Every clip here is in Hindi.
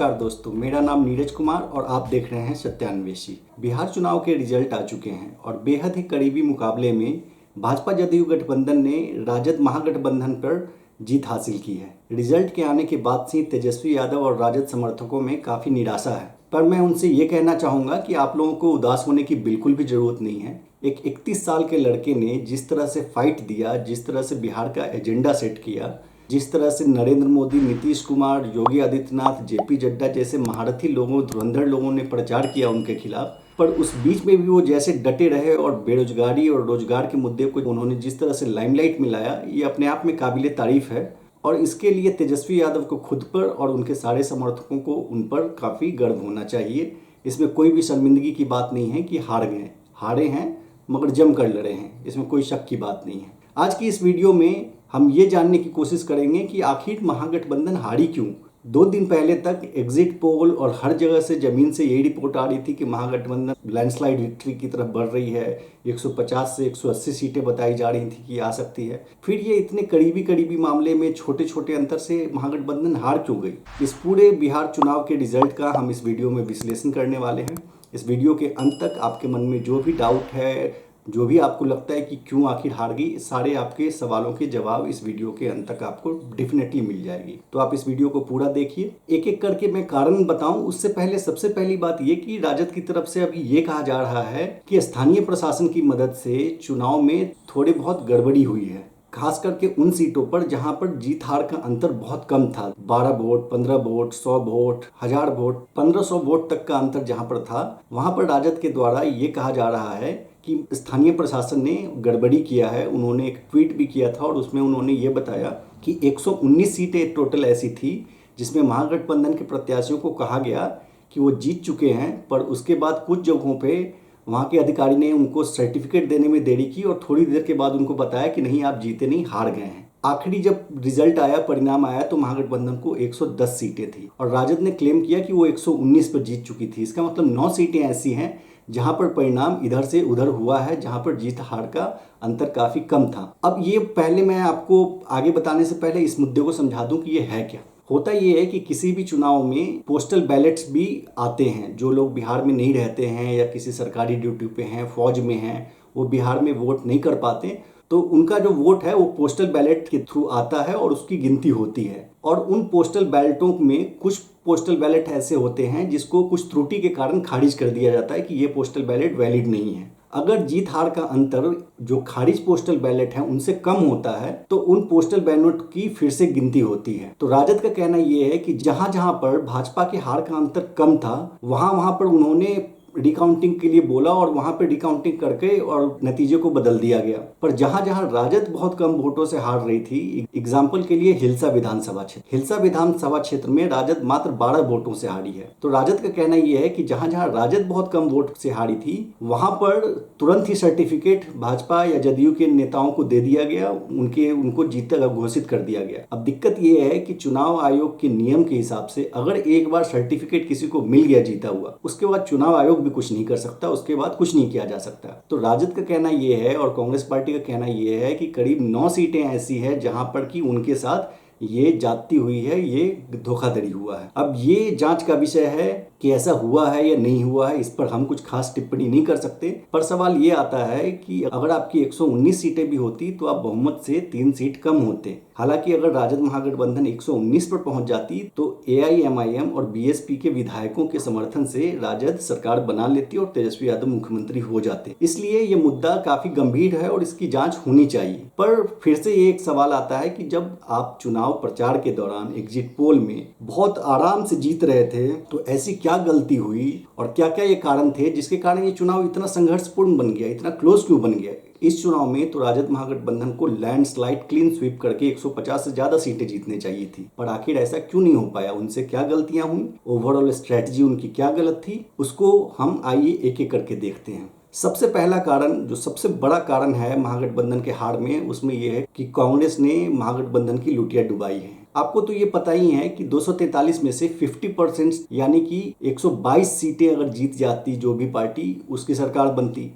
नमस्कार दोस्तों, मेरा नाम नीरज कुमार और आप देख रहे हैं सत्यान्वेषी। बिहार चुनाव के रिजल्ट आ चुके हैं और बेहद ही करीबी मुकाबले में भाजपा जदयू गठबंधन ने राजद महागठबंधन पर जीत हासिल की है। रिजल्ट के आने के बाद से तेजस्वी यादव और राजद समर्थकों में काफ़ी निराशा है, पर मैं उनसे ये कहना चाहूँगा कि आप लोगों को उदास होने की बिल्कुल भी ज़रूरत नहीं है। एक 31 साल के लड़के ने जिस तरह से फाइट दिया, जिस तरह से बिहार का एजेंडा सेट किया, जिस तरह से नरेंद्र मोदी, नीतीश कुमार, योगी आदित्यनाथ, जेपी नड्डा जैसे महारथी लोगों, धुरंधर लोगों ने प्रचार किया उनके खिलाफ, पर उस बीच में भी वो जैसे डटे रहे और बेरोजगारी और रोजगार के मुद्दे को उन्होंने जिस तरह से लाइमलाइट में लाया, ये अपने आप में काबिले तारीफ है। और इसके लिए तेजस्वी यादव को खुद पर और उनके सारे समर्थकों को उन पर काफ़ी गर्व होना चाहिए। इसमें कोई भी शर्मिंदगी की बात नहीं है कि हारे हैं मगर जम कर लड़े हैं, इसमें कोई शक की बात नहीं है। आज की इस वीडियो में हम ये जानने की कोशिश करेंगे कि आखिर महागठबंधन हारी क्यों। 2 दिन पहले तक एग्जिट पोल और हर जगह से जमीन से यही रिपोर्ट आ रही थी कि महागठबंधन लैंडस्लाइड विक्ट्री की तरफ बढ़ रही है। 150 से 180 सीटें बताई जा रही थी कि आ सकती है। फिर ये इतने करीबी मामले में छोटे छोटे अंतर से महागठबंधन हार क्यों गई। इस पूरे बिहार चुनाव के रिजल्ट का हम इस वीडियो में विश्लेषण करने वाले हैं। इस वीडियो के अंत तक आपके मन में जो भी डाउट है, जो भी आपको लगता है कि क्यों आखिर हार गई, सारे आपके सवालों के जवाब इस वीडियो के अंत तक आपको डेफिनेटली मिल जाएगी। तो आप इस वीडियो को पूरा देखिए। एक एक करके मैं कारण बताऊं उससे पहले सबसे पहली बात ये कि राजद की तरफ से अभी ये कहा जा रहा है कि स्थानीय प्रशासन की मदद से चुनाव में थोड़ी बहुत गड़बड़ी हुई है, खास करके उन सीटों पर जहां पर जीत हार का अंतर बहुत कम था। 12 vote, 15 vote, 100 vote, 1000 vote, 1500 vote तक का अंतर जहां पर था, वहां पर राजद के द्वारा ये कहा जा रहा है कि स्थानीय प्रशासन ने गड़बड़ी किया है। उन्होंने एक ट्वीट भी किया था और उसमें उन्होंने ये बताया कि 119 सीटें टोटल ऐसी थी जिसमें महागठबंधन के प्रत्याशियों को कहा गया कि वो जीत चुके हैं, पर उसके बाद कुछ जगहों पे वहाँ के अधिकारी ने उनको सर्टिफिकेट देने में देरी की और थोड़ी देर के बाद उनको बताया कि नहीं, आप जीते नहीं, हार गए हैं। आखिरी जब रिजल्ट आया, परिणाम आया, तो महागठबंधन को 110 सीटें थी और राजद ने क्लेम किया कि वो 119 पर जीत चुकी थी। इसका मतलब 9 सीटें ऐसी हैं जहां पर परिणाम इधर से उधर हुआ है, जहां पर जीत हार का अंतर काफी कम था। अब ये पहले मैं आपको आगे बताने से पहले इस मुद्दे को समझा दूं कि ये है क्या। होता ये है कि किसी भी चुनाव में पोस्टल बैलेट्स भी आते हैं। जो लोग बिहार में नहीं रहते हैं या किसी सरकारी ड्यूटी पे हैं, फौज में हैं, वो बिहार में वोट नहीं कर पाते, तो उनका जो वोट है वो पोस्टल बैलेट के थ्रू आता है और उसकी गिनती होती है। और उन पोस्टल बैलेटों में कुछ पोस्टल बैलेट ऐसे होते हैं जिसको कुछ त्रुटि के कारण खारिज कर दिया जाता है कि ये पोस्टल बैलेट वैलिड नहीं है। अगर जीत हार का अंतर जो खारिज पोस्टल बैलेट है उनसे कम होता है तो उन पोस्टल बैलेट की फिर से गिनती होती है। तो राजद का कहना यह है कि जहां जहां पर भाजपा के हार का अंतर कम था वहां पर उन्होंने रिकाउंटिंग के लिए बोला और वहां पे रिकाउंटिंग करके और नतीजे को बदल दिया गया। पर जहां जहां राजद बहुत कम वोटों से हार रही थी, एग्जाम्पल के लिए हिलसा विधानसभा क्षेत्र में राजद मात्र 12 वोटों से हारी है। तो राजद का कहना यह है कि जहां जहां राजद बहुत कम वोट से हारी थी वहां पर तुरंत ही सर्टिफिकेट भाजपा या जदयू के नेताओं को दे दिया गया, उनको जीता घोषित कर दिया गया। अब दिक्कत यह है कि चुनाव आयोग के नियम के हिसाब से अगर एक बार सर्टिफिकेट किसी को मिल गया जीता हुआ, उसके बाद चुनाव आयोग भी कुछ नहीं कर सकता, उसके बाद कुछ नहीं किया जा सकता। तो राजद का कहना यह है और कांग्रेस पार्टी का कहना यह है कि करीब 9 सीटें ऐसी है जहां पर कि उनके साथ ये जाती हुई है, ये धोखाधड़ी हुआ है। अब ये जांच का विषय है कि ऐसा हुआ है या नहीं हुआ है, इस पर हम कुछ खास टिप्पणी नहीं कर सकते। पर सवाल ये आता है कि अगर आपकी 119 सीटें भी होती तो आप बहुमत से 3 सीट कम होते। हालांकि अगर राजद महागठबंधन 119 पर पहुंच जाती तो AIMIM और BSP के विधायकों के समर्थन से राजद सरकार बना लेती और तेजस्वी यादव मुख्यमंत्री हो जाते। इसलिए ये मुद्दा काफी गंभीर है और इसकी जांच होनी चाहिए। पर फिर से ये एक सवाल आता है कि जब आप चुनाव प्रचार के दौरान एग्जिट पोल में बहुत आराम से जीत रहे थे तो ऐसी क्या गलती हुई और क्या क्या ये कारण थे जिसके कारण ये चुनाव इतना संघर्षपूर्ण बन गया, इतना क्लोज क्यों बन गया। इस चुनाव में तो राजद महागठबंधन को लैंडस्लाइड क्लीन स्वीप करके 150 से ज्यादा सीटें जीतनी चाहिए थी, पर आखिर ऐसा क्यों नहीं हो पाया। उनसे क्या गलतियां हुई, ओवरऑल स्ट्रेटजी उनकी क्या गलत थी, उसको हम आइए एक एक करके देखते हैं। सबसे पहला कारण, जो सबसे बड़ा कारण है महागठबंधन के हार में, उसमें यह है कि कांग्रेस ने महागठबंधन की लुटिया डुबाई है। आपको तो ये पता ही है कि 243 में से 50% यानी कि 122 सीटें अगर जीत जाती जो भी पार्टी, उसकी सरकार बनती।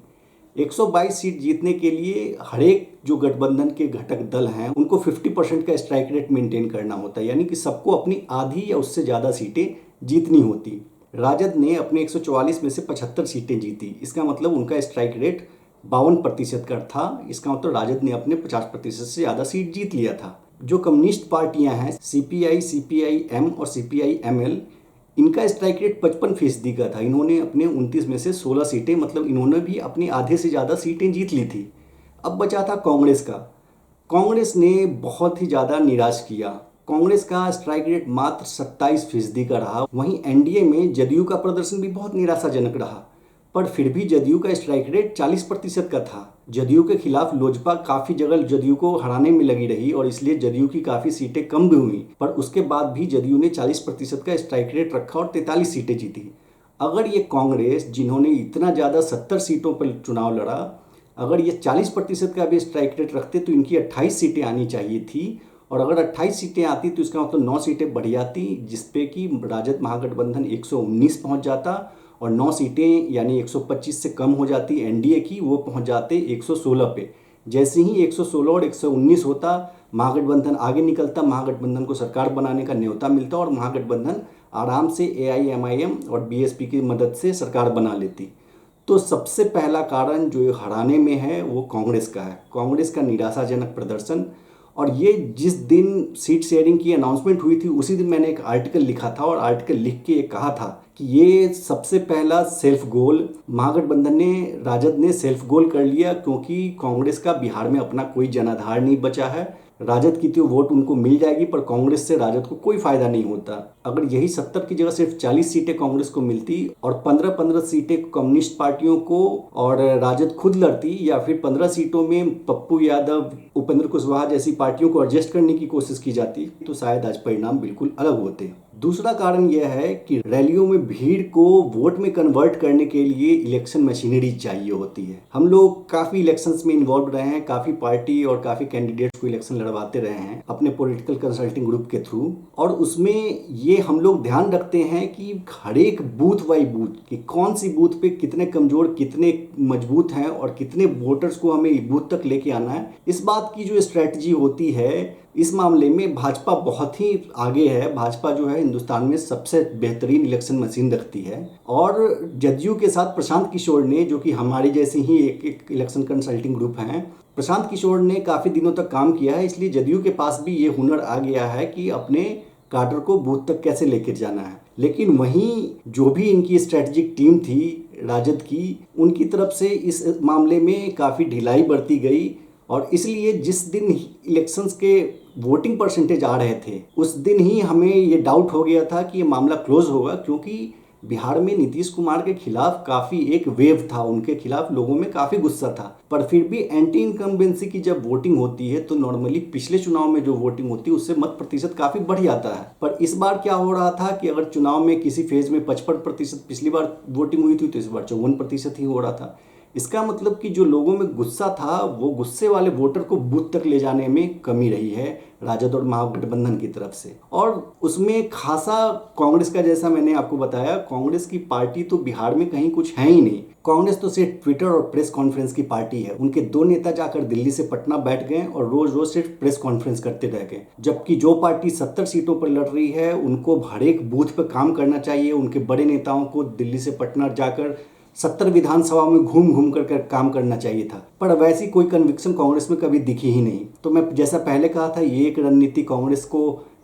122 सीट जीतने के लिए हरेक जो गठबंधन के घटक दल हैं उनको 50% का स्ट्राइक रेट मेंटेन करना होता है, यानी कि सबको अपनी आधी या उससे ज़्यादा सीटें जीतनी होती। राजद ने अपने 144 में से 75 सीटें जीती। इसका मतलब उनका स्ट्राइक रेट 52% का था। इसका मतलब राजद ने अपने 50% से ज़्यादा सीट जीत लिया था। जो कम्युनिस्ट पार्टियां हैं सीपीआई, सीपीआई-एम और सीपीआई-एमएल, इनका स्ट्राइक रेट 55% का था। इन्होंने अपने 29 में से 16 सीटें, मतलब इन्होंने भी अपनी आधे से ज़्यादा सीटें जीत ली थी। अब बचा था कांग्रेस का। कांग्रेस ने बहुत ही ज़्यादा निराश किया। कांग्रेस का स्ट्राइक रेट मात्र 27% का रहा। वहीं एनडीए में जदयू का प्रदर्शन भी बहुत निराशाजनक रहा, पर फिर भी जदयू का स्ट्राइक रेट 40% का था। जदयू के खिलाफ लोजपा काफ़ी जगह जदयू को हराने में लगी रही और इसलिए जदयू की काफ़ी सीटें कम भी हुई, पर उसके बाद भी जदयू ने 40% का स्ट्राइक रेट रखा और 43 सीटें जीती। अगर ये कांग्रेस, जिन्होंने इतना ज़्यादा 70 सीटों पर चुनाव लड़ा, अगर ये 40% का भी स्ट्राइक रेट रखते तो इनकी 28 सीटें आनी चाहिए थी, और अगर 28 सीटें आती तो इसका मतलब 9 सीटें बढ़ जाती, जिसपे कि राजद महागठबंधन 119 पहुंच जाता, और 9 सीटें यानी 125 से कम हो जाती एनडीए की, वो पहुंच जाते 116 पे। जैसे ही 116 और 119 होता, महागठबंधन आगे निकलता, महागठबंधन को सरकार बनाने का न्योता मिलता और महागठबंधन आराम से एआईएमआईएम और बीएसपी की मदद से सरकार बना लेती। तो सबसे पहला कारण जो हराने में है वो कांग्रेस का है, कांग्रेस का निराशाजनक प्रदर्शन। और ये जिस दिन सीट शेयरिंग की अनाउंसमेंट हुई थी उसी दिन मैंने एक आर्टिकल लिखा था, और आर्टिकल लिख के कहा था कि ये सबसे पहला सेल्फ गोल महागठबंधन ने, राजद ने सेल्फ गोल कर लिया, क्योंकि कांग्रेस का बिहार में अपना कोई जनाधार नहीं बचा है। राजद की तो वोट उनको मिल जाएगी, पर कांग्रेस से राजद को कोई फायदा नहीं होता। अगर यही 70 की जगह सिर्फ 40 सीटें कांग्रेस को मिलती और 15-15 सीटें कम्युनिस्ट पार्टियों को और राजद खुद लड़ती, या फिर 15 सीटों में पप्पू यादव, उपेंद्र कुशवाहा जैसी पार्टियों को एडजस्ट करने की कोशिश की जाती, तो शायद आज परिणाम बिल्कुल अलग होते। दूसरा कारण यह है कि रैलियों में भीड़ को वोट में कन्वर्ट करने के लिए इलेक्शन मशीनरी चाहिए होती है। हम लोग काफ़ी इलेक्शंस में इन्वॉल्व रहे हैं, काफ़ी पार्टी और काफ़ी कैंडिडेट्स को इलेक्शन लड़वाते रहे हैं अपने पॉलिटिकल कंसल्टिंग ग्रुप के थ्रू, और उसमें ये हम लोग ध्यान रखते हैं कि हर एक बूथ बाई बूथ कि कौन सी बूथ पे कितने कमजोर, कितने मजबूत हैं और कितने वोटर्स को हमें बूथ तक लेके आना है। इस बात की जो स्ट्रेटजी होती है, इस मामले में भाजपा बहुत ही आगे है। भाजपा जो है हिंदुस्तान में सबसे बेहतरीन इलेक्शन मशीन रखती है, और जदयू के साथ प्रशांत किशोर ने, जो कि हमारे जैसे ही एक इलेक्शन कंसल्टिंग ग्रुप हैं, प्रशांत किशोर ने काफ़ी दिनों तक काम किया है, इसलिए जदयू के पास भी ये हुनर आ गया है कि अपने कार्डर को बूथ तक कैसे लेकर जाना है। लेकिन वहीं जो भी इनकी स्ट्रेटजिक टीम थी राजद की, उनकी तरफ से इस मामले में काफ़ी ढिलाई बरती गई, और इसलिए जिस दिन इलेक्शंस के वोटिंग परसेंटेज आ रहे थे उस दिन ही हमें ये डाउट हो गया था कि ये मामला क्लोज होगा, क्योंकि बिहार में नीतीश कुमार के खिलाफ काफ़ी एक वेव था, उनके खिलाफ लोगों में काफ़ी गुस्सा था। पर फिर भी एंटी इनकम्बेंसी की जब वोटिंग होती है तो नॉर्मली पिछले चुनाव में जो वोटिंग होती है उससे मत प्रतिशत काफ़ी बढ़ जाता है। पर इस बार क्या हो रहा था कि अगर चुनाव में किसी फेज में 55% पिछली बार वोटिंग हुई थी तो इस बार 54% ही हो रहा था। इसका मतलब कि जो लोगों में गुस्सा था, वो गुस्से वाले वोटर को बूथ तक ले जाने में कमी रही है राजद और महागठबंधन की तरफ से। और उसमें खासा कांग्रेस का, जैसा मैंने आपको बताया, कांग्रेस की पार्टी तो बिहार में कहीं कुछ है ही नहीं। कांग्रेस तो सिर्फ ट्विटर और प्रेस कॉन्फ्रेंस की पार्टी है। उनके 2 नेता जाकर दिल्ली से पटना बैठ गए और रोज रोज सिर्फ प्रेस कॉन्फ्रेंस करते रह गए, जबकि जो पार्टी 70 सीटों पर लड़ रही है उनको हर एक बूथ पर काम करना चाहिए। उनके बड़े नेताओं को दिल्ली से पटना जाकर 70 विधानसभा में घूम घूम कर काम करना चाहिए था, पर वैसी कोई कन्विक्शन कांग्रेस में कभी दिखी ही नहीं। तो मैं जैसा पहले कहा था, ये एक रणनीति कांग्रेस को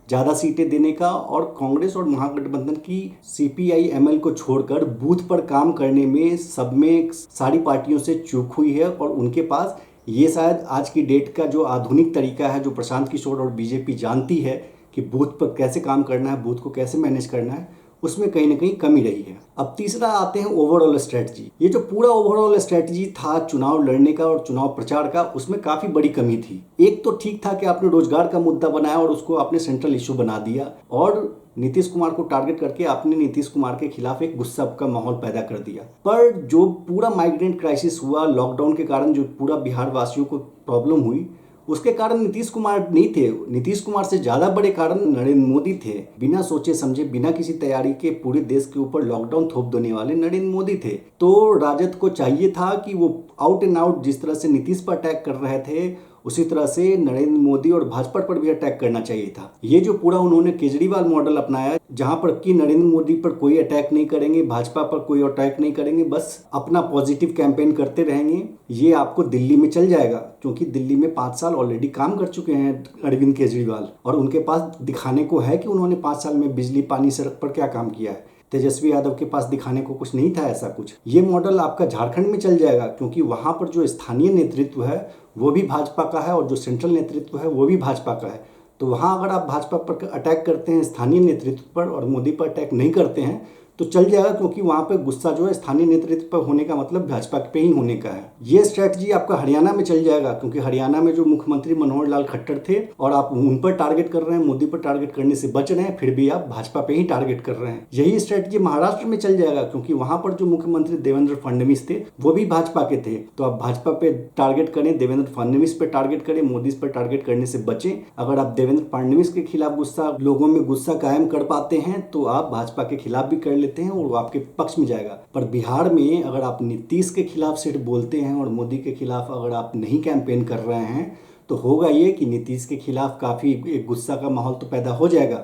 ज़्यादा सीटें देने का, और कांग्रेस और महागठबंधन की सीपीआई-एमएल को छोड़कर बूथ पर काम करने में सब में सारी पार्टियों से चूक हुई है, और उनके पास ये शायद आज की डेट का जो आधुनिक तरीका है, जो प्रशांत किशोर और बीजेपी जानती है कि बूथ पर कैसे काम करना है, बूथ को कैसे मैनेज करना है, उसमें कहीं ना कहीं कमी रही है। अब तीसरा आते हैं ओवरऑल स्ट्रेटजी। ये जो पूरा ओवरऑल स्ट्रेटजी था चुनाव लड़ने का और चुनाव प्रचार का, उसमें काफ़ी बड़ी कमी थी। एक तो ठीक था कि आपने रोजगार का मुद्दा बनाया और उसको आपने सेंट्रल इशू बना दिया, और नीतीश कुमार को टारगेट करके आपने नीतीश कुमार के खिलाफ एक गुस्सा का माहौल पैदा कर दिया। पर जो पूरा माइग्रेंट क्राइसिस हुआ लॉकडाउन के कारण, जो पूरा बिहार वासियों को प्रॉब्लम हुई, उसके कारण नीतीश कुमार नहीं थे। नीतीश कुमार से ज्यादा बड़े कारण नरेंद्र मोदी थे। बिना सोचे समझे, बिना किसी तैयारी के पूरे देश के ऊपर लॉकडाउन थोप देने वाले नरेंद्र मोदी थे। तो राजद को चाहिए था कि वो आउट एंड आउट जिस तरह से नीतीश पर अटैक कर रहे थे उसी तरह से नरेंद्र मोदी और भाजपा पर भी अटैक करना चाहिए था। ये जो पूरा उन्होंने केजरीवाल मॉडल अपनाया, जहां पर कि नरेंद्र मोदी पर कोई अटैक नहीं करेंगे, भाजपा पर कोई अटैक नहीं करेंगे, बस अपना पॉजिटिव कैंपेन करते रहेंगे, ये आपको दिल्ली में चल जाएगा। क्योंकि दिल्ली में 5 साल ऑलरेडी काम कर चुके हैं अरविंद केजरीवाल, और उनके पास दिखाने को है कि उन्होंने 5 साल में बिजली, पानी, सड़क पर क्या काम किया है। तेजस्वी यादव के पास दिखाने को कुछ नहीं था ऐसा कुछ। ये मॉडल आपका झारखंड में चल जाएगा, क्योंकि वहां पर जो स्थानीय नेतृत्व है वो भी भाजपा का है और जो सेंट्रल नेतृत्व है वो भी भाजपा का है। तो वहां अगर आप भाजपा पर अटैक करते हैं, स्थानीय नेतृत्व पर, और मोदी पर अटैक नहीं करते हैं, तो चल जाएगा। क्योंकि वहां पे गुस्सा जो है स्थानीय नेतृत्व पर होने का मतलब भाजपा पे ही होने का है। ये स्ट्रेटजी आपका हरियाणा में चल जाएगा, क्योंकि हरियाणा में जो मुख्यमंत्री मनोहर लाल खट्टर थे और आप उन पर टारगेट कर रहे हैं, मोदी पर टारगेट करने से बच रहे हैं, फिर भी आप भाजपा पे ही टारगेट कर रहे हैं। यही स्ट्रेटजी महाराष्ट्र में चल जाएगा, क्योंकि वहां पर जो मुख्यमंत्री देवेंद्र फडणवीस थे वो भी भाजपा के थे। तो आप भाजपा पे टारगेट करें, देवेंद्र फडणवीस पे टारगेट करें, मोदी पर टारगेट करने से बचें। अगर आप देवेंद्र फडणवीस के खिलाफ गुस्सा, लोगों में गुस्सा कायम कर पाते हैं, तो आप भाजपा के खिलाफ भी कर लेते हैं और वो आपके पक्ष में जाएगा। पर बिहार में अगर आप नीतीश के खिलाफ सिर्फ बोलते हैं और मोदी के खिलाफ अगर आप नहीं कैंपेन कर रहे हैं, तो होगा ये कि नीतीश के खिलाफ काफ़ी एक गुस्सा का माहौल तो पैदा हो जाएगा,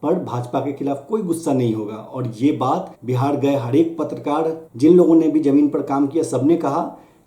पर भाजपा के खिलाफ कोई गुस्सा नहीं होगा। और ये बात बिहार गए हर एक पत्रकार, जिन लोगों ने भी जमीन पर काम किया, सबने कहा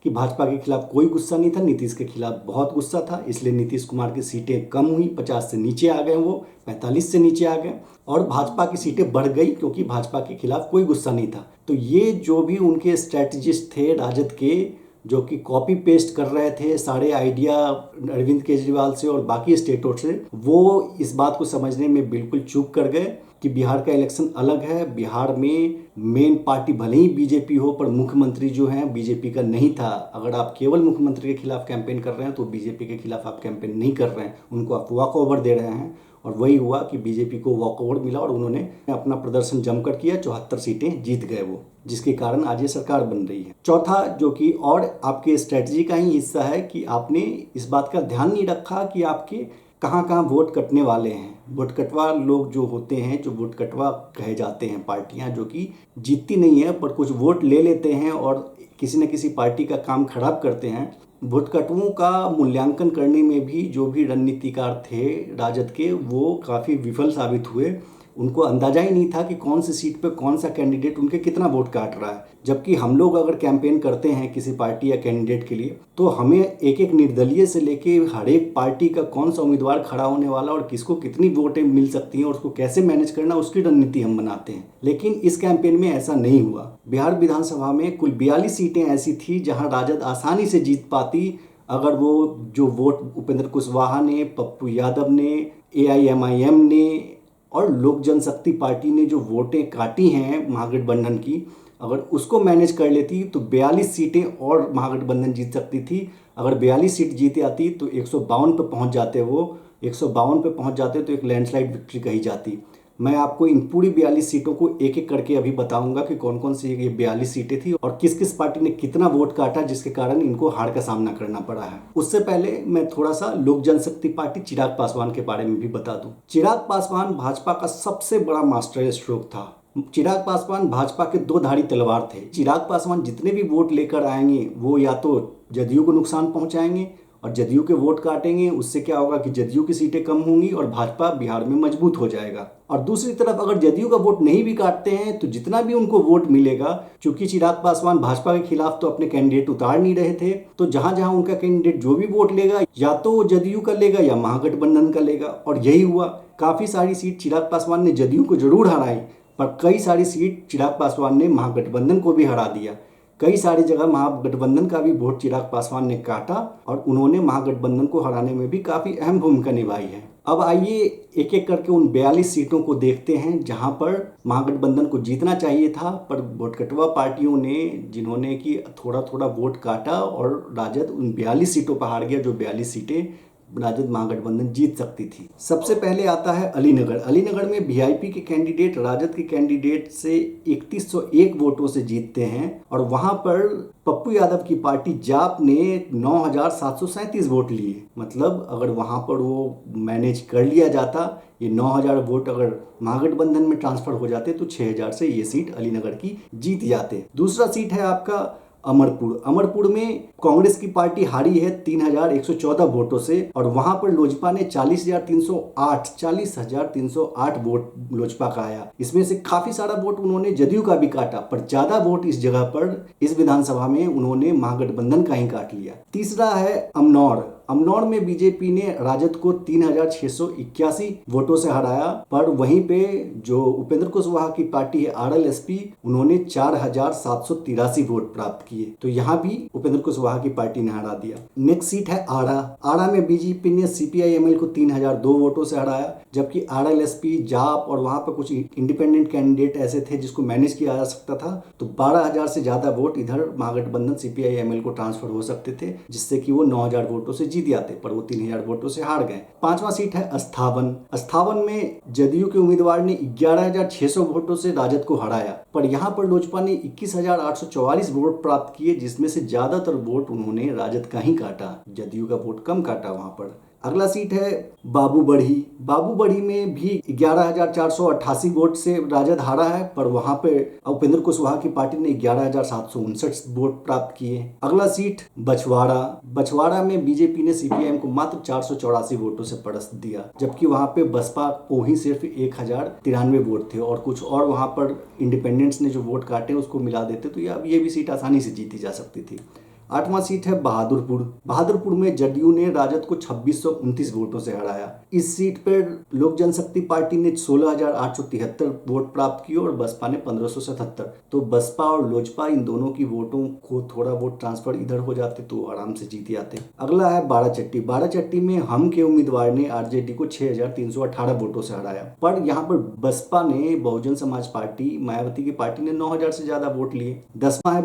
कि भाजपा के खिलाफ कोई गुस्सा नहीं था, नीतीश के खिलाफ बहुत गुस्सा था। इसलिए नीतीश कुमार की सीटें कम हुई, 50 से नीचे आ गए, वो 45 से नीचे आ गए, और भाजपा की सीटें बढ़ गई, क्योंकि भाजपा के खिलाफ कोई गुस्सा नहीं था। तो ये जो भी उनके स्ट्रेटजिस्ट थे राजद के, जो कि कॉपी पेस्ट कर रहे थे सारे आइडिया अरविंद केजरीवाल से और बाकी स्टेटों से, वो इस बात को समझने में बिल्कुल चूक कर गए कि बिहार का इलेक्शन अलग है। बिहार में मेन पार्टी भले ही बीजेपी हो, पर मुख्यमंत्री जो है बीजेपी का नहीं था। अगर आप केवल मुख्यमंत्री के खिलाफ कैंपेन कर रहे हैं तो बीजेपी के खिलाफ आप कैंपेन नहीं कर रहे हैं, उनको आप वॉक ओवर दे रहे हैं। और वही हुआ कि बीजेपी को वॉक ओवर मिला और उन्होंने अपना प्रदर्शन जमकर किया, 74 सीटें जीत गए वो, जिसके कारण आज ये सरकार बन रही है। चौथा, जो कि और आपके स्ट्रेटजी का ही हिस्सा है, कि आपने इस बात का ध्यान नहीं रखा कि आपके कहाँ कहाँ वोट कटने वाले हैं। वोट कटवा लोग जो होते हैं, जो वोट कटवा कहे जाते हैं पार्टियां, जो कि जीतती नहीं है पर कुछ वोट ले लेते हैं और किसी न किसी पार्टी का काम खराब करते हैं। वोट कटवों का मूल्यांकन करने में भी जो भी रणनीतिकार थे राजद के, वो काफ़ी विफल साबित हुए। उनको अंदाजा ही नहीं था कि कौन सी सीट पे कौन सा कैंडिडेट उनके कितना वोट काट रहा है। जबकि हम लोग अगर कैंपेन करते हैं किसी पार्टी या कैंडिडेट के लिए, तो हमें एक एक निर्दलीय से लेके हर एक पार्टी का कौन सा उम्मीदवार खड़ा होने वाला और किसको कितनी वोटें मिल सकती हैं और उसको कैसे मैनेज करना, उसकी रणनीति हम बनाते हैं। लेकिन इस कैंपेन में ऐसा नहीं हुआ। बिहार विधानसभा में कुल 42 सीटें ऐसी थी जहां राजद आसानी से जीत पाती, अगर वो जो वोट उपेंद्र कुशवाहा ने, पप्पू यादव ने, AIMIM ने और लोक जनशक्ति पार्टी ने जो वोटें काटी हैं महागठबंधन की, अगर उसको मैनेज कर लेती तो 42 सीटें और महागठबंधन जीत सकती थी। अगर 42 सीट जीत आती तो 152 पे पहुंच जाते, वो 152 पे पहुंच जाते तो एक लैंडस्लाइड विक्ट्री कही जाती। मैं आपको इन पूरी 42 सीटों को एक एक करके अभी बताऊंगा कि कौन कौन सी ये 42 सीटें थी और किस किस पार्टी ने कितना वोट काटा, जिसके कारण इनको हार का सामना करना पड़ा है। उससे पहले मैं थोड़ा सा लोक जनशक्ति पार्टी चिराग पासवान के बारे में भी बता दूं। चिराग पासवान भाजपा का सबसे बड़ा मास्टर स्ट्रोक था। चिराग पासवान भाजपा के दो धारी तलवार थे। चिराग पासवान जितने भी वोट लेकर आएंगे वो या तो जदयू को नुकसान पहुंचाएंगे और जदयू के वोट काटेंगे। उससे क्या होगा कि जदयू की सीटें कम होंगी और भाजपा बिहार में मजबूत हो जाएगा। और दूसरी तरफ अगर जदयू का वोट नहीं भी काटते हैं तो जितना भी उनको वोट मिलेगा, क्योंकि चिराग पासवान भाजपा के खिलाफ तो अपने कैंडिडेट उतार नहीं रहे थे, तो जहां जहां उनका कैंडिडेट जो भी वोट लेगा या तो वो जदयू का लेगा या महागठबंधन का लेगा। और यही हुआ। काफी सारी सीट चिराग पासवान ने जदयू को जरूर हराई, पर कई सारी सीट चिराग पासवान ने महागठबंधन को भी हरा दिया। कई सारी जगह महागठबंधन का भी वोट चिराग पासवान ने काटा और उन्होंने महागठबंधन को हराने में भी काफी अहम भूमिका निभाई है। अब आइए एक एक करके उन 42 सीटों को देखते हैं जहां पर महागठबंधन को जीतना चाहिए था, पर वोट कटवा पार्टियों ने, जिन्होंने कि थोड़ा थोड़ा वोट काटा और राजद उन 42 सीटों पर हार गया, जो 42 सीटें राजद महागठबंधन जीत सकती थी। सबसे पहले आता है अलीनगर। अलीनगर में VIP के कैंडिडेट राजद के कैंडिडेट से 3101 वोटों से जीतते हैं और वहां पर पप्पू यादव की पार्टी जाप ने 9737 वोट लिए। मतलब अगर वहां पर वो मैनेज कर लिया जाता, ये 9000 वोट अगर महागठबंधन में ट्रांसफर हो जाते तो 6000 से ये सीट अलीनगर की जीत जाते। दूसरा सीट है आपका अमरपुर में कांग्रेस की पार्टी हारी है 3114 वोटों से और वहां पर लोजपा ने 40,308 वोट लोजपा का आया। इसमें से काफी सारा वोट उन्होंने जदयू का भी काटा, पर ज्यादा वोट इस जगह पर इस विधानसभा में उन्होंने महागठबंधन का ही काट लिया। तीसरा है अमनौर में बीजेपी ने राजद को 3681 वोटों से हराया, पर वहीं पे जो उपेंद्र कुशवाहा की पार्टी है आरएलएसपी, उन्होंने 4783 वोट प्राप्त किए। तो यहाँ भी उपेंद्र कुशवाहा की पार्टी ने हरा दिया। नेक्स्ट सीट है आरा में बीजेपी ने सीपीआई-एमएल को 3002 वोटों से हराया, जबकि आरएलएसपी, जाप और वहां पर कुछ इंडिपेंडेंट कैंडिडेट ऐसे थे जिसको मैनेज किया जा सकता था, तो 12000 से ज्यादा वोट इधर महागठबंधन सीपीआई-एमएल को ट्रांसफर हो सकते थे, जिससे कि वो 9000 वोटों से जीत जाते, पर वो 3000 वोटों से हार गए। पांचवा सीट है अस्थावन में जदयू के उम्मीदवार ने 11600 वोटों से राजद को हराया, पर यहाँ पर लोजपा ने 21844 वोट प्राप्त किए, जिसमें से ज्यादातर वोट उन्होंने राजद का ही काटा, जदयू का वोट कम काटा वहां पर। अगला सीट है बाबूबढ़ी में भी 11488 वोट से राजद हारा है, पर वहां पे उपेंद्र कुशवाहा की पार्टी ने 11759 वोट प्राप्त किए। अगला सीट बछवाड़ा में बीजेपी ने सीपीआईएम को मात्र 484 वोटों से परास्त दिया, जबकि वहां पे बसपा को ही सिर्फ 1093 वोट थे और कुछ और वहां पर इंडिपेंडेंट्स ने जो वोट काटे उसको मिला देते तो ये भी सीट आसानी से जीती जा सकती थी। आठवां सीट है बहादुरपुर में जदयू ने राजद को 2629 वोटों से हराया। इस सीट पर लोक जनशक्ति पार्टी ने 16873 वोट प्राप्त किए और बसपा ने 1577। तो बसपा और लोजपा इन दोनों की वोटों को थोड़ा वोट ट्रांसफर इधर हो जाते तो आराम से जीत जाते। अगला है बाराचट्टी में हम के उम्मीदवार ने आरजेडी को 6318 वोटों से हराया, पर यहाँ पर बसपा ने बहुजन समाज पार्टी मायावती की पार्टी ने 9000 से ज्यादा वोट लिए। 10वां है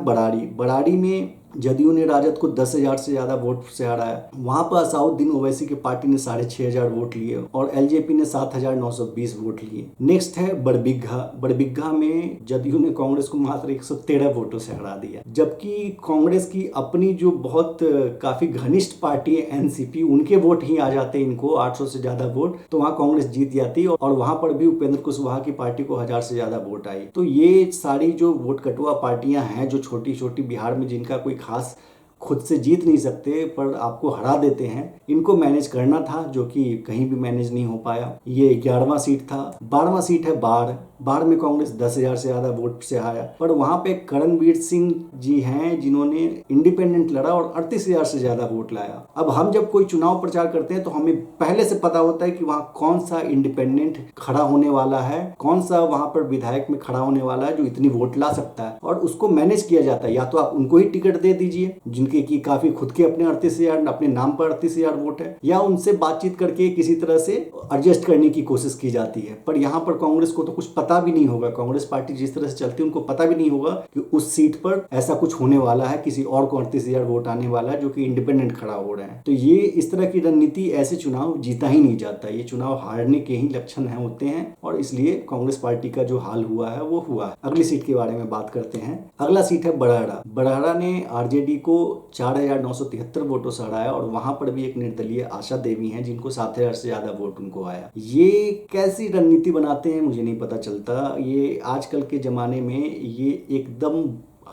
बराड़ी में जदयू ने राजद को 10,000 से ज्यादा वोट से हराया। वहां पर असाउद्दीन ओवैसी की पार्टी ने 6500 वोट लिए और एलजेपी ने 7920 वोट लिए। नेक्स्ट है बड़बिग्घा में जदयू ने कांग्रेस को मात्र 113 वोटों से हरा दिया, जबकि कांग्रेस की अपनी जो बहुत काफी घनिष्ठ पार्टी है एनसीपी, उनके वोट ही आ जाते इनको 800 से ज्यादा वोट, तो वहां कांग्रेस जीत जाती और वहां पर भी उपेंद्र कुशवाहा की पार्टी को 1000 से ज्यादा वोट आई। तो ये सारी जो वोट कटुआ पार्टियां हैं जो छोटी छोटी बिहार में जिनका कोई खास खुद से जीत नहीं सकते पर आपको हरा देते हैं, इनको मैनेज करना था, जो कि कहीं भी मैनेज नहीं हो पाया। ये 11वां सीट था। 12वां सीट है बाढ़ में कांग्रेस 10,000 से ज्यादा वोट से आया, पर वहां पे करणवीर सिंह जी हैं जिन्होंने इंडिपेंडेंट लड़ा और 38,000 से ज्यादा वोट लाया। अब हम जब कोई चुनाव प्रचार करते हैं तो हमें पहले से पता होता है कि वहां कौन सा इंडिपेंडेंट खड़ा होने वाला है, कौन सा वहां पर विधायक में खड़ा होने वाला है जो इतनी वोट ला सकता है, और उसको मैनेज किया जाता है। या तो आप उनको ही टिकट दे दीजिए जिनके की काफी खुद के अपने 38,000 अपने नाम पर 38,000 वोट है, या उनसे बातचीत करके किसी तरह से एडजस्ट करने की कोशिश की जाती है। पर यहाँ पर कांग्रेस को तो कुछ पता भी नहीं होगा, कांग्रेस पार्टी जिस तरह से चलती है उनको पता भी नहीं होगा कि उस सीट पर ऐसा कुछ होने वाला है, किसी और को 38,000 वोट आने वाला है जो कि इंडिपेंडेंट खड़ा हो रहे हैं। तो ये इस तरह की रणनीति, ऐसे चुनाव जीता ही नहीं जाता, ये चुनाव हारने के ही लक्षण होते हैं और इसलिए कांग्रेस पार्टी का जो हाल हुआ है वो हुआ है। अगली सीट के बारे में बात करते हैं। अगला सीट है बड़हरा ने आरजेडी को 4973 वोटों से हराया और वहां पर भी एक निर्दलीय आशा देवी हैं जिनको 7000 से ज्यादा वोट उनको आया। ये कैसी रणनीति बनाते हैं मुझे नहीं पता चलता। ये आजकल के जमाने में ये एकदम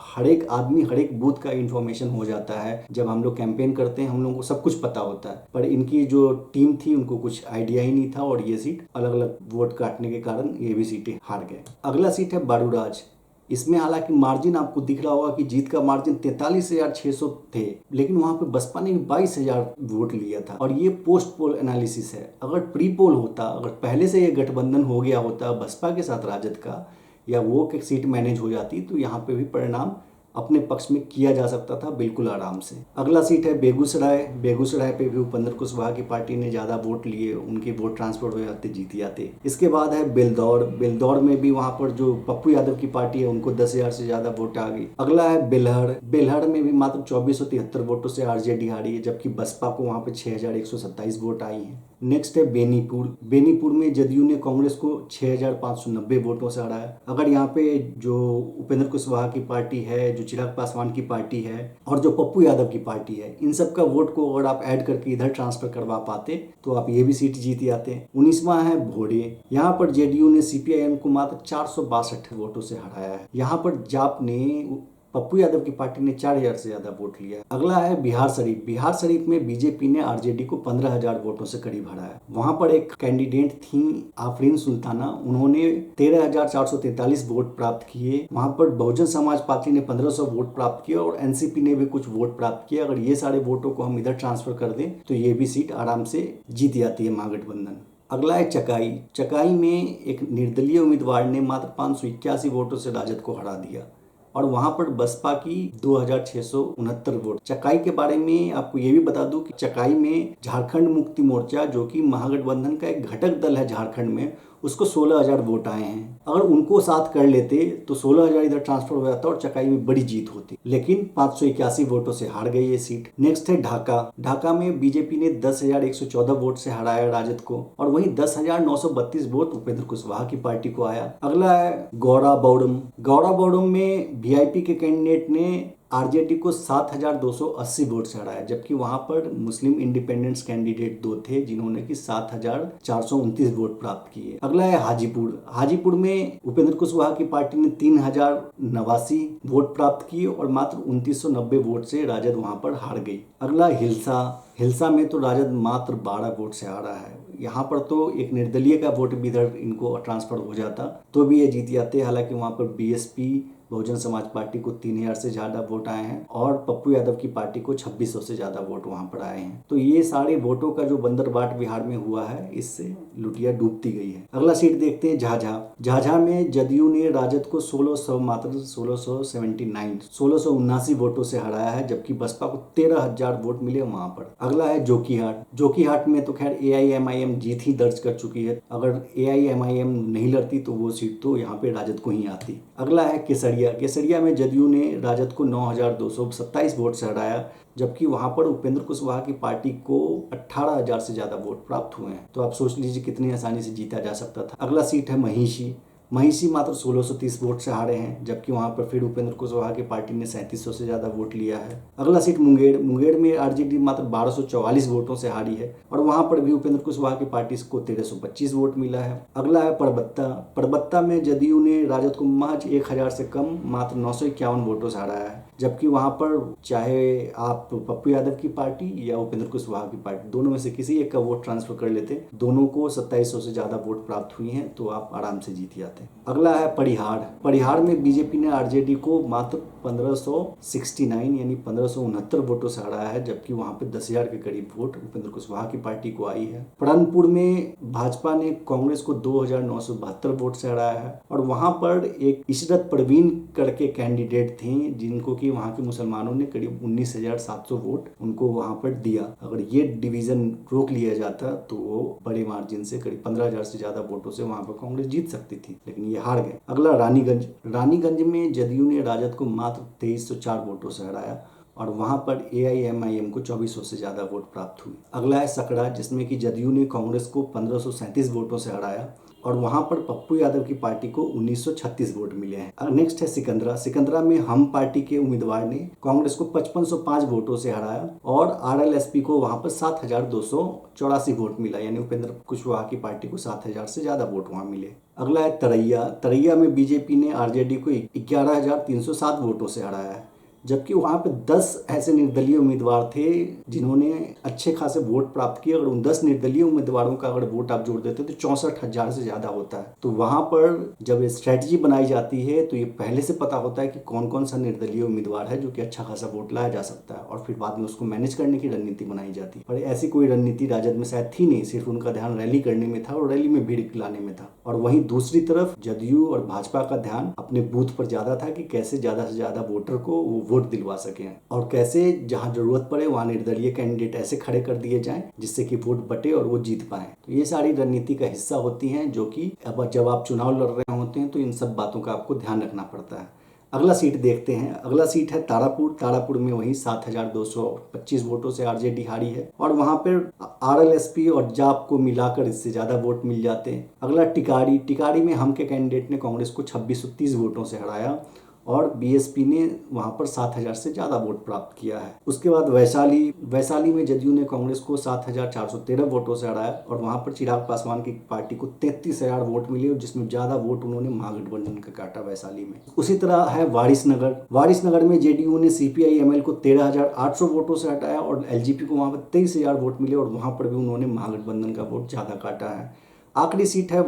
हर एक आदमी हर एक बूथ का इंफॉर्मेशन हो जाता है। जब हम लोग कैंपेन करते हैं हम लोगों को सब कुछ पता होता है, पर इनकी जो टीम थी उनको कुछ आइडिया ही नहीं था और ये सीट अलग अलग वोट काटने के कारण ये भी सीटें हार गए। अगला सीट है बारूराज। इसमें हालांकि मार्जिन आपको दिख रहा होगा कि जीत का मार्जिन 43,600 थे, लेकिन वहां पे बसपा ने 22,000 वोट लिया था और ये पोस्ट पोल एनालिसिस है। अगर प्री पोल होता, अगर पहले से ये गठबंधन हो गया होता बसपा के साथ राजद का, या वो सीट मैनेज हो जाती, तो यहाँ पे भी परिणाम अपने पक्ष में किया जा सकता था बिल्कुल आराम से। अगला सीट है बेगूसराय पे भी उपेंद्र कुशवाहा की पार्टी ने ज्यादा वोट लिए, उनके वोट ट्रांसफर हो जाते, जीत जाते। इसके बाद है बेलदौर में भी वहां पर जो पप्पू यादव की पार्टी है उनको 10,000 से ज्यादा वोट आ गई। अगला है बेलहर में भी मात्र 2473 वोटों से आरजेडी हारी है, जबकि बसपा को वहां पे 6127 वोट आई है। नेक्स्ट है बेनीपुर में जदयू ने कांग्रेस को 6590 वोटों से हराया। अगर यहाँ पे जो उपेंद्र कुशवाहा की पार्टी है, जो चिराग पासवान की पार्टी है और जो पप्पू यादव की पार्टी है, इन सब का वोट को अगर आप ऐड करके इधर ट्रांसफर करवा पाते तो आप ये भी सीट जीत जाते। 19वां है भोरे। यहाँ पर जेडीयू ने सीपीआईएम को मात्र 462 वोटों से हराया है। यहाँ पर जाप ने पप्पू यादव की पार्टी ने 4000 से ज्यादा वोट लिया। अगला है बिहार शरीफ। बिहार शरीफ में बीजेपी ने आरजेडी को 15,000 वोटों से करीब हराया। वहां पर एक कैंडिडेट थी आफरीन सुल्ताना, उन्होंने 13,443 वोट प्राप्त किए। वहां पर बहुजन समाज पार्टी ने 1500 वोट प्राप्त किया और एनसीपी ने भी कुछ वोट प्राप्त किया। अगर ये सारे वोटों को हम इधर ट्रांसफर कर दें तो ये भी सीट आराम से जीत जाती है महागठबंधन। अगला है चकाई। चकाई में एक निर्दलीय उम्मीदवार ने मात्र 581 वोटों से राजद को हरा दिया और वहां पर बसपा की 2669 वोट। चकाई के बारे में आपको ये भी बता दूं कि चकाई में झारखंड मुक्ति मोर्चा, जो कि महागठबंधन का एक घटक दल है झारखंड में, उसको 16,000 वोट आए हैं। अगर उनको साथ कर लेते तो 16,000 इधर ट्रांसफर हो जाता और चकाई में बड़ी जीत होती, लेकिन 581 वोटों से हार गई ये सीट। नेक्स्ट है ढाका। ढाका में बीजेपी ने 10,114 वोट से हराया राजद को और वहीं 10,932 वोट उपेंद्र कुशवाहा की पार्टी को आया। अगला है गौड़ाबौड़म। गौड़ाबौड़म में वीआईपी के कैंडिडेट ने आरजेडी को 7,280 वोट से हराया, जबकि वहां पर मुस्लिम इंडिपेंडेंस कैंडिडेट 2 थे जिन्होंने कि 7,429 वोट प्राप्त किए। अगला है हाजीपुर। हाजीपुर में उपेंद्र कुशवाहा की पार्टी ने 3,089 वोट प्राप्त किए और मात्र 2,990 वोट से राजद वहां पर हार गई। अगला हिलसा। हिलसा में तो राजद मात्र 12 वोट से हारा है। यहाँ पर तो एक निर्दलीय का वोट भी इधर इनको ट्रांसफर हो जाता तो भी ये जीत जाते। हालांकि वहां पर बीएसपी बहुजन समाज पार्टी को 3,000 से ज्यादा वोट आए हैं और पप्पू यादव की पार्टी को 2600 से ज्यादा वोट वहां पर आए हैं। तो ये सारे वोटों का जो बंदरबाट बिहार में हुआ है, इससे लुटिया डूबती गई है। अगला सीट देखते हैं झाझा। झाझा में जदयू ने राजद को 1679 वोटों से हराया है, जबकि बसपा को 13,000 वोट मिले वहां पर। अगला है जोकीहाट। जोकीहाट में तो खैर AIMIM जीत ही दर्ज कर चुकी है। अगर AIMIM नहीं लड़ती तो वो सीट तो यहाँ पे राजद को ही आती। अगला है केसरिया। केसरिया में जदयू ने राजद को 9,227 वोट से हराया, जबकि वहां पर उपेंद्र कुशवाहा की पार्टी को 18,000 से ज्यादा वोट प्राप्त हुए हैं। तो आप सोच लीजिए कितनी आसानी से जीता जा सकता था। अगला सीट है महिषी। महिषी मात्र 1630 वोट से हारे हैं, जबकि वहां पर फिर उपेंद्र कुशवाहा की पार्टी ने 3700 से ज्यादा वोट लिया है। अगला सीट मुंगेर। मुंगेर में आरजेडी मात्र 1244 वोटों से हारी है और वहां पर भी उपेंद्र कुशवाहा की पार्टी को 1325 वोट मिला है। अगला है परबत्ता। परबत्ता में जदयू ने राजद को महज 1000 से कम मात्र 951 वोटों से हराया है, जबकि वहां पर चाहे आप पप्पू यादव की पार्टी या उपेंद्र कुशवाहा की पार्टी, दोनों में से किसी एक का वोट ट्रांसफर कर लेते, दोनों को 2700 से ज्यादा वोट प्राप्त हुई हैं, तो आप आराम से जीत जाते। अगला है परिहार। परिहार में बीजेपी ने आरजेडी को मात्र 1569 यानी 1569 वोटों से हराया है, जबकि वहां पे 10,000 के करीब वोट उपेंद्र कुशवाहा की पार्टी को आई है। पढ़नपुर में भाजपा ने कांग्रेस को 2,972 वोट से हराया है और वहां पर एक इशरत परवीन करके कैंडिडेट थे जिनको कि वहां के मुसलमानों ने करीब 19,700 वोट उनको वहां पर दिया। अगर ये डिवीजन रोक लिया जाता तो वो बड़े मार्जिन से करीब 15,000 से ज्यादा वोटों से वहां पर कांग्रेस जीत सकती थी, लेकिन ये हार गए। अगला रानीगंज। रानीगंज में जदयू ने राजद को मात्र 2304 वोटों से हराया और वहां पर AIMIM को 2400 से ज्यादा वोट प्राप्त हुए। अगला है सकड़ा, जिसमें कि जदयू ने कांग्रेस को 1537 वोटों से हराया और वहां पर पप्पू यादव की पार्टी को 1936 वोट मिले हैं। नेक्स्ट है सिकंदरा। सिकंदरा में हम पार्टी के उम्मीदवार ने कांग्रेस को 5505 वोटों से हराया और RLSP को वहां पर 7284 वोट मिला, यानी उपेंद्र कुशवाहा की पार्टी को 7000 से ज्यादा वोट वहां मिले। अगला है तरैया। तरैया में बीजेपी ने आरजेडी को 11,307 वोटों से हराया है, जबकि वहां पे 10 ऐसे निर्दलीय उम्मीदवार थे जिन्होंने अच्छे खासे वोट प्राप्त किए। अगर उन 10 निर्दलीय उम्मीदवारों का अगर वोट आप जोड़ देते तो 64,000 से ज्यादा होता है। तो वहां पर जब ये स्ट्रेटजी बनाई जाती है तो ये पहले से पता होता है कि कौन कौन सा निर्दलीय उम्मीदवार है जो कि अच्छा खासा वोट लाया जा सकता है और फिर बाद में उसको मैनेज करने की रणनीति बनाई जाती है। पर ऐसी कोई रणनीति राजद में शायद थी नहीं, सिर्फ उनका ध्यान रैली करने में था और रैली में भीड़ लाने में था। और वहीं दूसरी तरफ जदयू और भाजपा का ध्यान अपने बूथ पर ज्यादा था कि कैसे ज्यादा से ज्यादा वोटर को वो वोट दिलवा सके और कैसे जहां जरूरत पड़े वहां निर्दलीय कैंडिडेट ऐसे खड़े कर दिए जाएं जिससे कि वोट बटे और वो जीत पाए। तो ये सारी रणनीति का हिस्सा होती हैं जो कि अब जब आप चुनाव लड़ रहे होते हैं तो इन सब बातों का आपको ध्यान रखना पड़ता है। अगला सीट देखते हैं। अगला सीट है तारापुर। तारापुर में वही 7,225 वोटों से आरजेडी हारी है और वहां पर RLSP और जाप को मिलाकर इससे ज्यादा वोट मिल जाते हैं। अगला टिकारी। टिकारी में हम के कैंडिडेट ने कांग्रेस को 2630 वोटों से हराया और बीएसपी ने वहां पर 7,000 से ज़्यादा वोट प्राप्त किया है। उसके बाद वैशाली में जदयू ने कांग्रेस को 7,413 वोटों से हराया और वहां पर चिराग पासवान की पार्टी को 33,000 वोट मिले, जिसमें ज़्यादा वोट उन्होंने महागठबंधन का काटा वैशाली में। उसी तरह है वारिसनगर में जेडीयू ने सीपीआई-एमएल को 13,800 वोटों से हटाया और एलजेपी को वहां पर 23,000 वोट मिले और वहां पर भी उन्होंने महागठबंधन का वोट ज़्यादा काटा है। आखिरी सीट है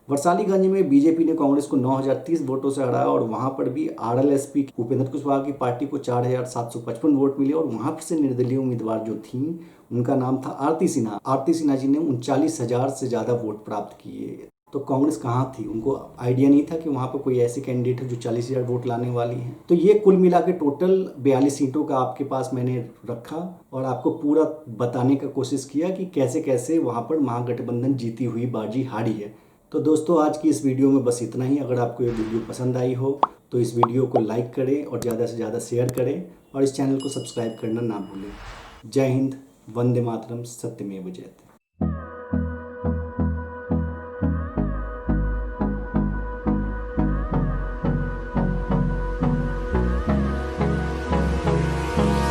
वरसालीगंज में बीजेपी ने कांग्रेस को 9,030 वोटों से हराया और वहां पर भी आरएलएसपी उपेंद्र कुशवाहा की पार्टी को 4,755 वोट मिले और वहां से निर्दलीय उम्मीदवार जो थी उनका नाम था आरती सिन्हा जी ने 39,000 से ज़्यादा वोट प्राप्त किए। तो कांग्रेस कहाँ थी, उनको आइडिया नहीं था कि वहाँ पर कोई ऐसे कैंडिडेट है जो 40,000 वोट लाने वाली है। तो ये कुल मिला के टोटल 42 सीटों का आपके पास मैंने रखा और आपको पूरा बताने का कोशिश किया कि कैसे कैसे वहाँ पर महागठबंधन जीती हुई बाजी हारी है। तो दोस्तों आज की इस वीडियो में बस इतना ही। अगर आपको ये वीडियो पसंद आई हो तो इस वीडियो को लाइक करें और ज़्यादा से ज़्यादा शेयर करें और इस चैनल को सब्सक्राइब करना ना भूलें। जय हिंद, वंदे मातरम, सत्यमेव जयते।